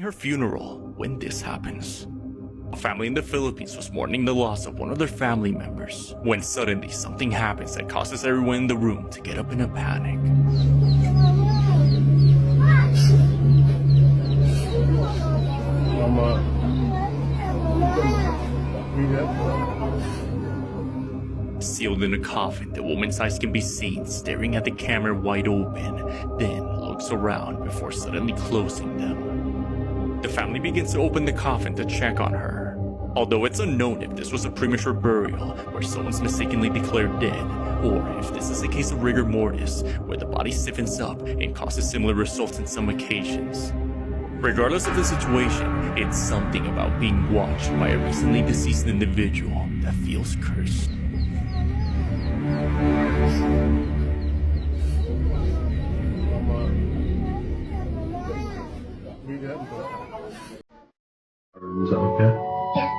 During her funeral, when this happens, a family in the Philippines was mourning the loss of one of their family members, when suddenly something happens that causes everyone in the room to get up in a panic. Sealed in a coffin, the woman's eyes can be seen staring at the camera wide open, then looks around before suddenly closing them. The family begins to open the coffin to check on her. Although it's unknown if this was a premature burial where someone's mistakenly declared dead, or if this is a case of rigor mortis where the body stiffens up and causes similar results in some occasions. Regardless of the situation, it's something about being watched by a recently deceased individual that feels cursed. Is that okay? Yeah.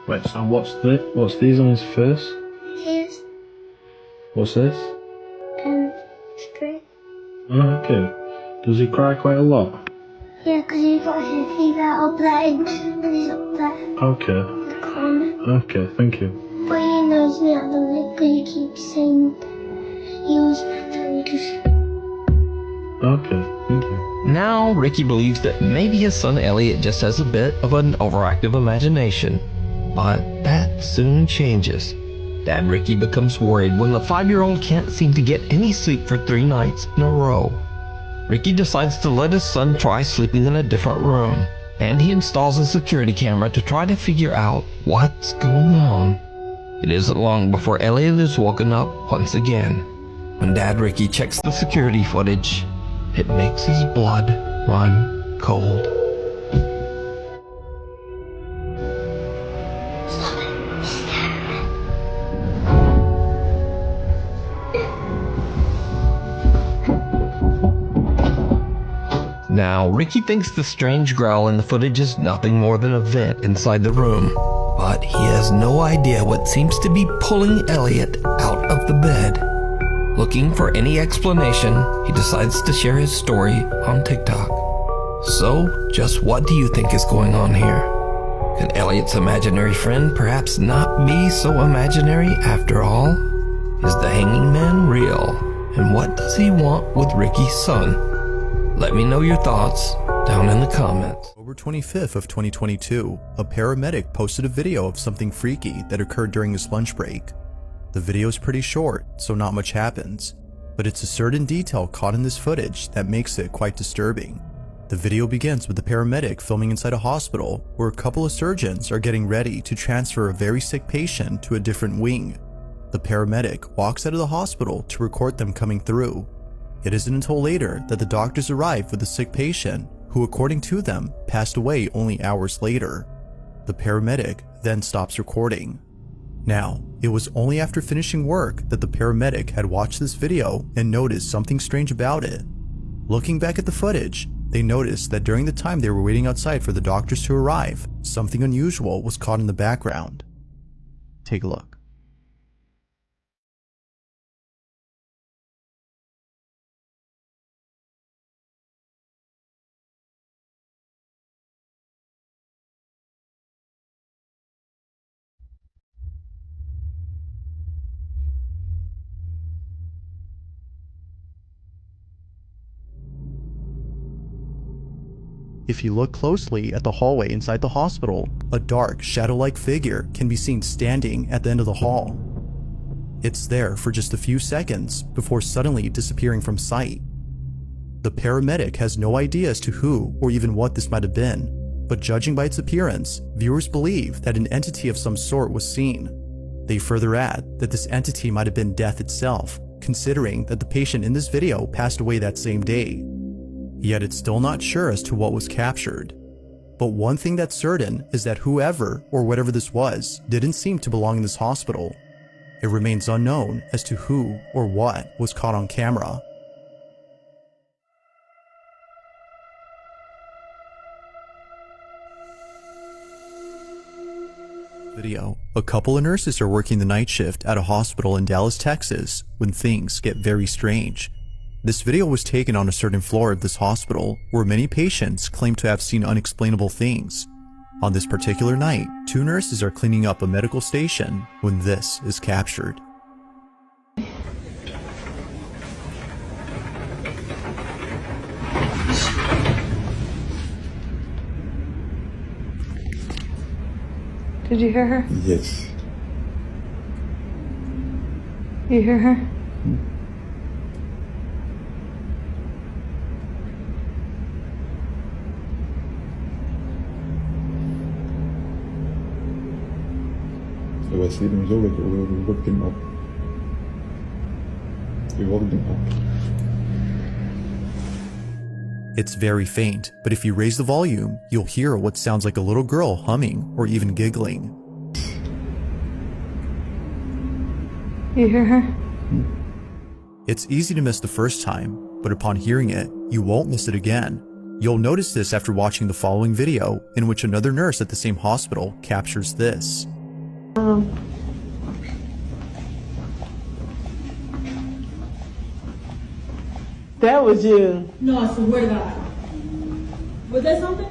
Wait, so what's these on his face? Here's What's this? straight. Oh, okay. Does he cry quite a lot? Yeah, because you've got his fever up there and he's up there Okay. in the corner. Okay, thank you. But he knows me at the lake because he keeps saying he was telling us. Okay, thank you. Now, Ricky believes that maybe his son Elliot just has a bit of an overactive imagination. But that soon changes. Dad Ricky becomes worried when the 5-year-old can't seem to get any sleep for 3 nights in a row. Ricky decides to let his son try sleeping in a different room, and he installs a security camera to try to figure out what's going on. It isn't long before Elliot is woken up once again. When Dad Ricky checks the security footage, it makes his blood run cold. Now, Ricky thinks the strange growl in the footage is nothing more than a vent inside the room, but he has no idea what seems to be pulling Elliot out of the bed. Looking for any explanation, he decides to share his story on TikTok. So, just what do you think is going on here? Can Elliot's imaginary friend perhaps not be so imaginary after all? Is the hanging man real? And what does he want with Ricky's son? Let me know your thoughts down in the comments. October 25th of 2022, a paramedic posted a video of something freaky that occurred during his lunch break. The video is pretty short, so not much happens, but it's a certain detail caught in this footage that makes it quite disturbing. The video begins with the paramedic filming inside a hospital where a couple of surgeons are getting ready to transfer a very sick patient to a different wing. The paramedic walks out of the hospital to record them coming through. It isn't until later that the doctors arrive with the sick patient, who according to them, passed away only hours later. The paramedic then stops recording. Now, it was only after finishing work that the paramedic had watched this video and noticed something strange about it. Looking back at the footage, they noticed that during the time they were waiting outside for the doctors to arrive, something unusual was caught in the background. Take a look. If you look closely at the hallway inside the hospital, a dark, shadow-like figure can be seen standing at the end of the hall. It's there for just a few seconds before suddenly disappearing from sight. The paramedic has no idea as to who or even what this might have been, but judging by its appearance, viewers believe that an entity of some sort was seen. They further add that this entity might have been death itself, considering that the patient in this video passed away that same day. Yet it's still not sure as to what was captured. But one thing that's certain is that whoever or whatever this was didn't seem to belong in this hospital. It remains unknown as to who or what was caught on camera. Video. A couple of nurses are working the night shift at a hospital in Dallas, Texas, when things get very strange. This video was taken on a certain floor of this hospital where many patients claim to have seen unexplainable things. On this particular night, two nurses are cleaning up a medical station when this is captured. Did you hear her? Yes. You hear her? So I see them so we woke them up. We woke them up. It's very faint, but if you raise the volume, you'll hear what sounds like a little girl humming or even giggling. You hear her? It's easy to miss the first time, but upon hearing it, you won't miss it again. You'll notice this after watching the following video, in which another nurse at the same hospital captures this. That was you. No, I swear to God. Was that something?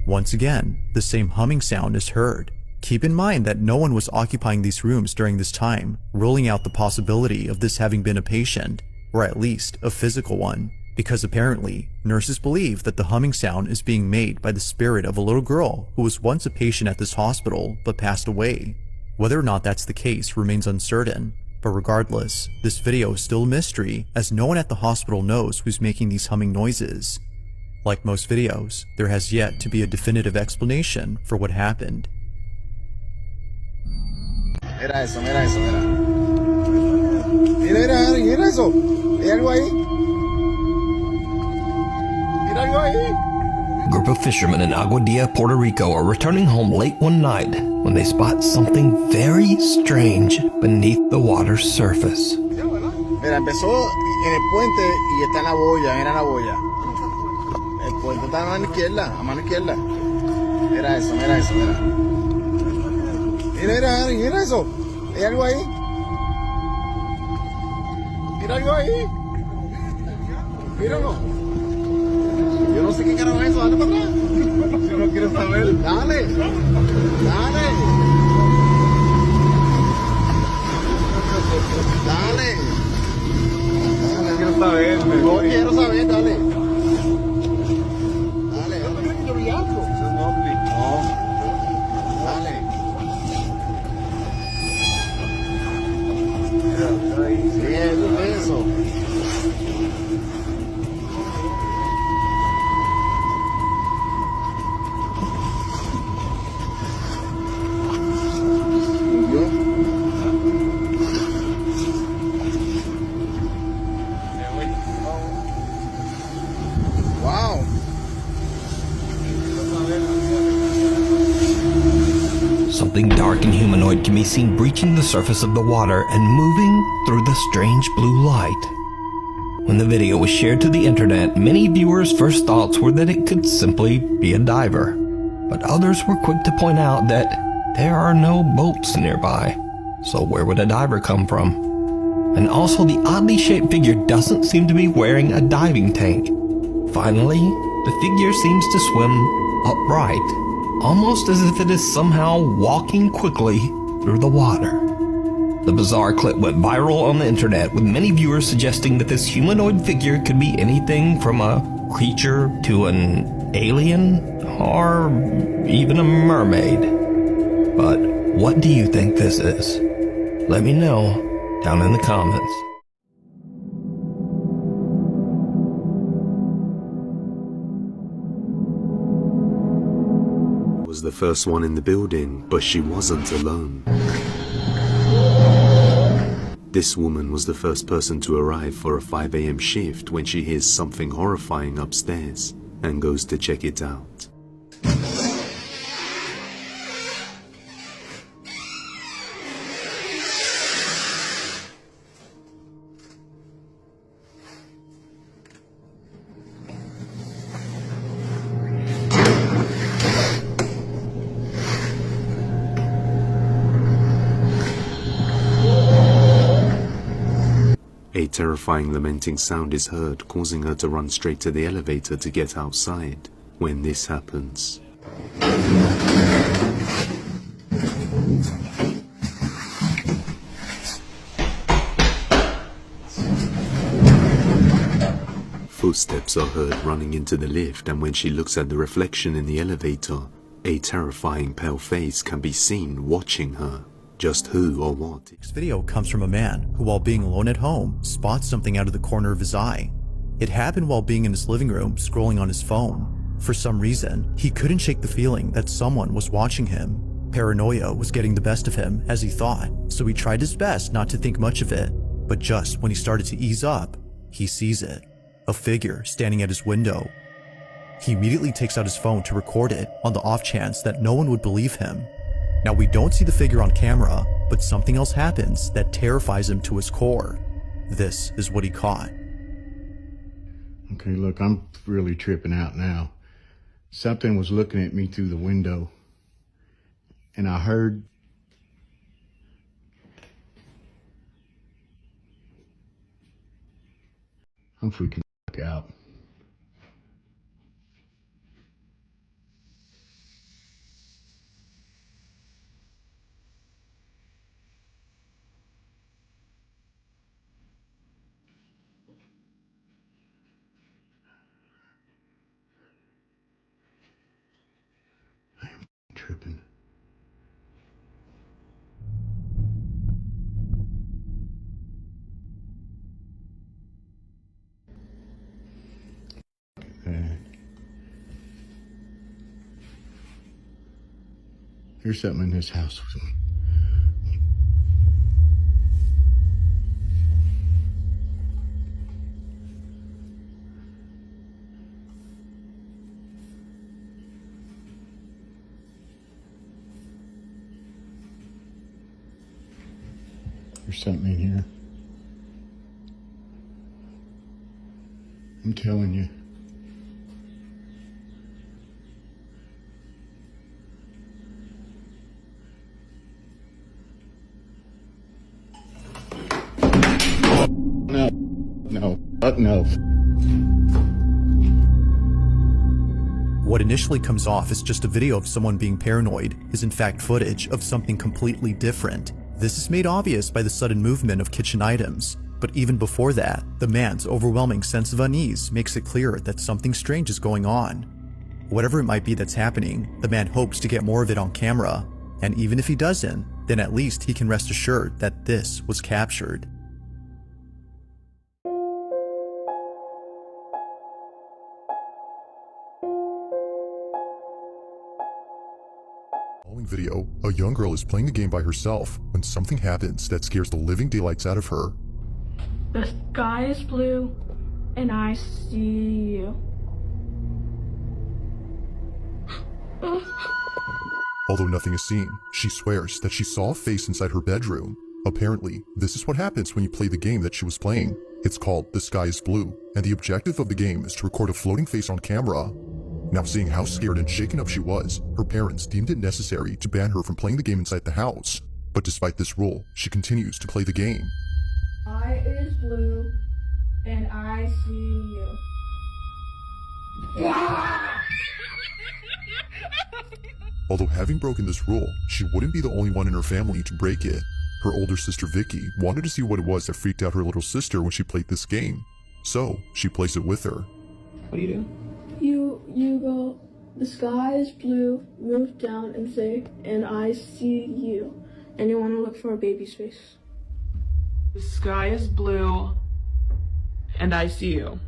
Once again, the same humming sound is heard. Keep in mind that no one was occupying these rooms during this time, ruling out the possibility of this having been a patient, or at least a physical one, because apparently, nurses believe that the humming sound is being made by the spirit of a little girl who was once a patient at this hospital but passed away. Whether or not that's the case remains uncertain, but regardless, this video is still a mystery as no one at the hospital knows who's making these humming noises. Like most videos, there has yet to be a definitive explanation for what happened. Mira eso, mira eso, mira. Mira eso. ¿Hay algo ahí? Mira algo ahí. A group of fishermen in Aguadilla, Puerto Rico are returning home late one night when they spot something very strange beneath the water's surface. Mira, empezó en el puente y está en la boya, mira la boya. El puente está a mano izquierda, a mano izquierda. Mira eso, mira eso, mira. Mira eso. ¿Hay algo ahí? Mira algo ahí. Míralo. Yo no sé qué carajo es eso, dale para atrás. Yo no quiero saber. Dale. Dale. Dale. No quiero saber. No quiero saber, dale. Dale. Yo no creo que yo vi algo. No. Dale. Sí, eso. Wow. Something dark and humanoid can be seen breaching the surface of the water and moving through the strange blue light. When the video was shared to the internet, many viewers' first thoughts were that it could simply be a diver. But others were quick to point out that there are no boats nearby, so where would a diver come from? And also the oddly shaped figure doesn't seem to be wearing a diving tank. Finally, the figure seems to swim upright, almost as if it is somehow walking quickly through the water. The bizarre clip went viral on the internet, with many viewers suggesting that this humanoid figure could be anything from a creature to an alien, or even a mermaid. But what do you think this is? Let me know down in the comments. Was the first one in the building, but she wasn't alone. This woman was the first person to arrive for a 5 a.m. shift when she hears something horrifying upstairs and goes to check it out. terrifying lamenting sound is heard, causing her to run straight to the elevator to get outside. When this happens, footsteps are heard running into the lift, and when she looks at the reflection in the elevator, a terrifying pale face can be seen watching her. Just who or what? This video comes from a man who, while being alone at home, spots something out of the corner of his eye. It happened while being in his living room scrolling on his phone. For some reason, he couldn't shake the feeling that someone was watching him. Paranoia was getting the best of him, as he thought, so he tried his best not to think much of it. But just when he started to ease up, he sees it. A figure standing at his window. He immediately takes out his phone to record it on the off chance that no one would believe him. Now, we don't see the figure on camera, but something else happens that terrifies him to his core. This is what he caught. Okay, look, I'm really tripping out now. Something was looking at me through the window, and I heard I'm freaking out. I'm tripping. There's something in this house with me. There's something in here. I'm telling you. No. What initially comes off as just a video of someone being paranoid is in fact footage of something completely different. This is made obvious by the sudden movement of kitchen items. But even before that, the man's overwhelming sense of unease makes it clear that something strange is going on. Whatever it might be that's happening, the man hopes to get more of it on camera. And even if he doesn't, then at least he can rest assured that this was captured. Following video, a young girl is playing the game by herself when something happens that scares the living daylights out of her. The sky is blue, and I see you. Although nothing is seen, she swears that she saw a face inside her bedroom. Apparently, this is what happens when you play the game that she was playing. It's called The Sky is Blue, and the objective of the game is to record a floating face on camera. Now, seeing how scared and shaken up she was, her parents deemed it necessary to ban her from playing the game inside the house. But despite this rule, she continues to play the game. Sky is blue, and I see you. Although having broken this rule, she wouldn't be the only one in her family to break it. Her older sister Vicky wanted to see what it was that freaked out her little sister when she played this game. So, she plays it with her. What do you do? You go, the sky is blue, move down and say, and I see you. And you want to look for a baby's face. The sky is blue, and I see you.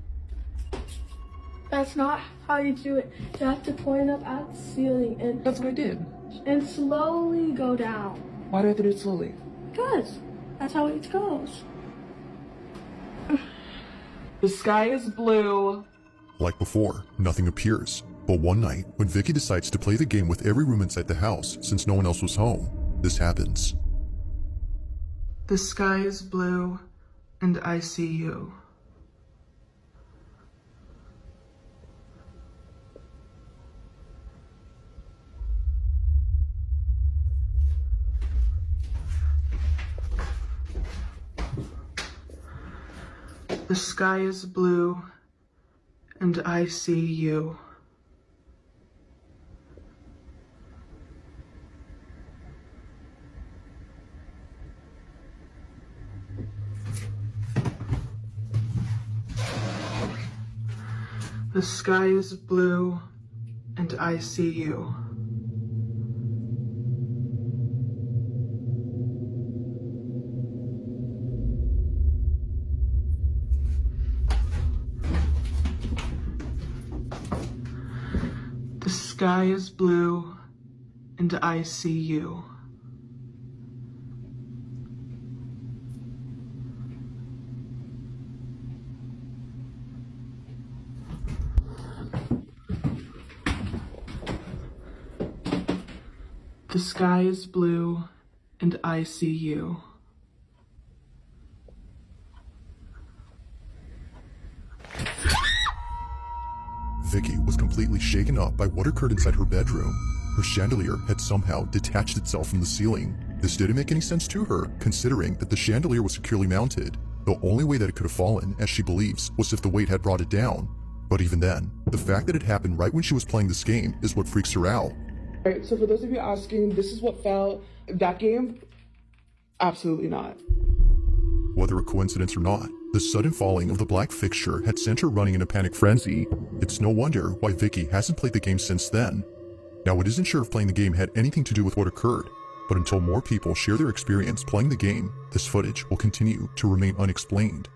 That's not how you do it. You have to point up at the ceiling and... That's what I did. And slowly go down. Why do I have to do it slowly? Because that's how it goes. The sky is blue. Like before, nothing appears. But one night, when Vicky decides to play the game with every room inside the house since no one else was home, this happens. The sky is blue, and I see you. sky is blue, and I see you. The sky is blue, and I see you. The sky is blue, and I see you. The sky is blue, and I see you. Vicky was completely shaken up by what occurred inside her bedroom. Her chandelier had somehow detached itself from the ceiling. This didn't make any sense to her, considering that the chandelier was securely mounted. The only way that it could have fallen, as she believes, was if the weight had brought it down. But even then, the fact that it happened right when she was playing this game is what freaks her out. Alright, so for those of you asking, this is what fell. That game? Absolutely not. Whether a coincidence or not, the sudden falling of the black fixture had sent her running in a panic frenzy. It's no wonder why Vicky hasn't played the game since then. Now, it isn't sure if playing the game had anything to do with what occurred, but until more people share their experience playing the game, this footage will continue to remain unexplained.